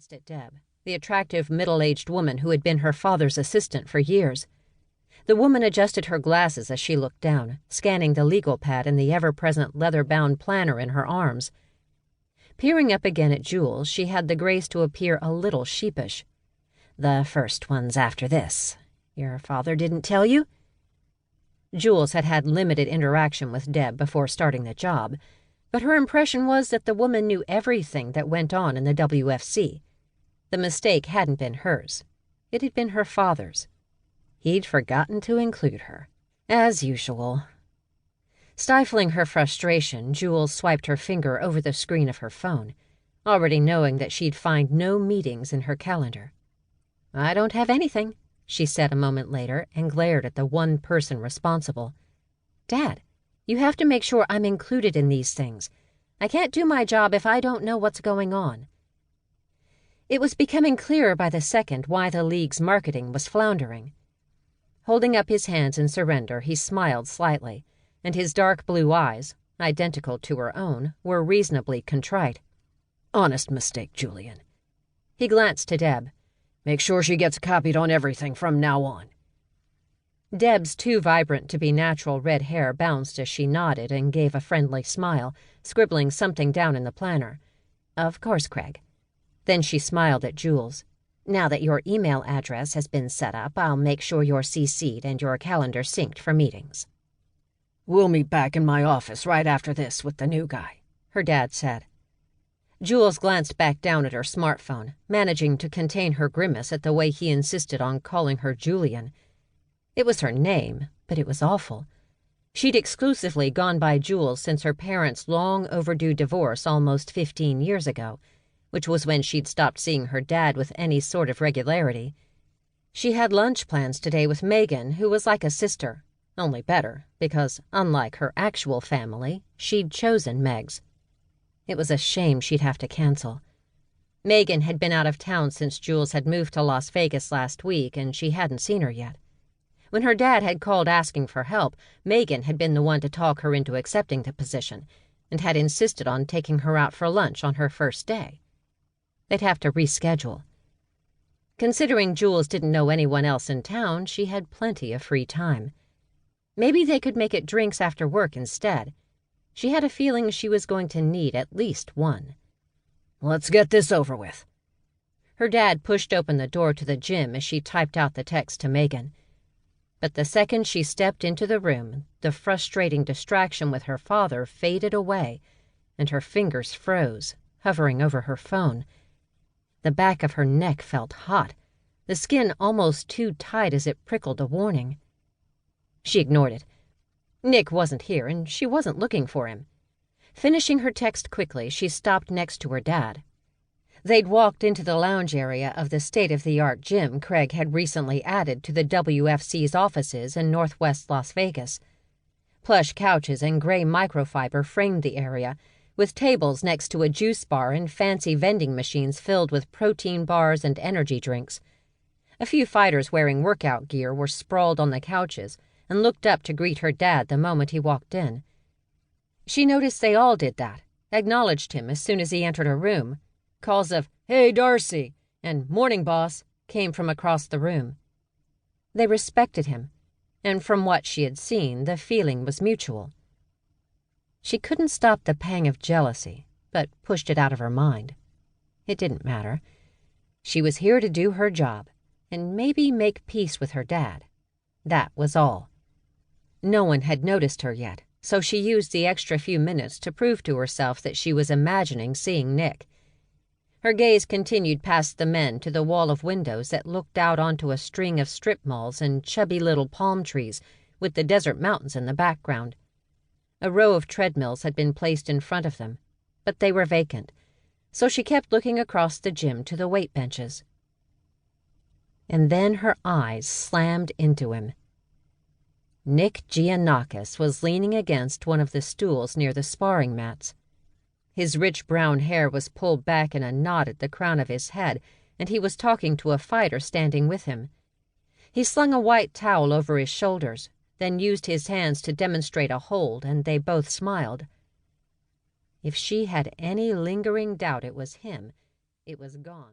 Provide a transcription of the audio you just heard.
glanced at Deb, the attractive middle-aged woman who had been her father's assistant for years. The woman adjusted her glasses as she looked down, scanning the legal pad and the ever-present leather-bound planner in her arms. Peering up again at Jules, she had the grace to appear a little sheepish. "The first one's after this. Your father didn't tell you?" Jules had had limited interaction with Deb before starting the job, but her impression was that the woman knew everything that went on in the WFC. The mistake hadn't been hers. It had been her father's. He'd forgotten to include her. As usual. Stifling her frustration, Jules swiped her finger over the screen of her phone, already knowing that she'd find no meetings in her calendar. "I don't have anything," she said a moment later, and glared at the one person responsible. "Dad, you have to make sure I'm included in these things. I can't do my job if I don't know what's going on." It was becoming clearer by the second why the League's marketing was floundering. Holding up his hands in surrender, he smiled slightly, and his dark blue eyes, identical to her own, were reasonably contrite. "Honest mistake, Julian." He glanced to Deb. "Make sure she gets copied on everything from now on." Deb's too vibrant to be natural red hair bounced as she nodded and gave a friendly smile, scribbling something down in the planner. "Of course, Craig." Then she smiled at Jules. "Now that your email address has been set up, I'll make sure you're CC'd and your calendar synced for meetings." "We'll meet back in my office right after this with the new guy," her dad said. Jules glanced back down at her smartphone, managing to contain her grimace at the way he insisted on calling her Julian. It was her name, but it was awful. She'd exclusively gone by Jules since her parents' long-overdue divorce almost 15 years ago, which was when she'd stopped seeing her dad with any sort of regularity. She had lunch plans today with Megan, who was like a sister, only better, because, unlike her actual family, she'd chosen Meg's. It was a shame she'd have to cancel. Megan had been out of town since Jules had moved to Las Vegas last week, and she hadn't seen her yet. When her dad had called asking for help, Megan had been the one to talk her into accepting the position, and had insisted on taking her out for lunch on her first day. They'd have to reschedule. Considering Jules didn't know anyone else in town, she had plenty of free time. Maybe they could make it drinks after work instead. She had a feeling she was going to need at least one. "Let's get this over with." Her dad pushed open the door to the gym as she typed out the text to Megan. But the second she stepped into the room, the frustrating distraction with her father faded away, and her fingers froze, hovering over her phone. The back of her neck felt hot, the skin almost too tight as it prickled a warning. She ignored it. Nick wasn't here, and she wasn't looking for him. Finishing her text quickly, she stopped next to her dad. They'd walked into the lounge area of the state-of-the-art gym Craig had recently added to the WFC's offices in northwest Las Vegas. Plush couches and gray microfiber framed the area, with tables next to a juice bar and fancy vending machines filled with protein bars and energy drinks. A few fighters wearing workout gear were sprawled on the couches and looked up to greet her dad the moment he walked in. She noticed they all did that, acknowledged him as soon as he entered her room. Calls of, "Hey, Darcy," and "Morning, boss," came from across the room. They respected him, and from what she had seen, the feeling was mutual. She couldn't stop the pang of jealousy, but pushed it out of her mind. It didn't matter. She was here to do her job, and maybe make peace with her dad. That was all. No one had noticed her yet, so she used the extra few minutes to prove to herself that she was imagining seeing Nick. Her gaze continued past the men to the wall of windows that looked out onto a string of strip malls and chubby little palm trees with the desert mountains in the background. A row of treadmills had been placed in front of them, but they were vacant, so she kept looking across the gym to the weight benches. And then her eyes slammed into him. Nick Giannakis was leaning against one of the stools near the sparring mats. His rich brown hair was pulled back in a knot at the crown of his head, and he was talking to a fighter standing with him. He slung a white towel over his shoulders, then used his hands to demonstrate a hold, and they both smiled. If she had any lingering doubt it was him, it was gone.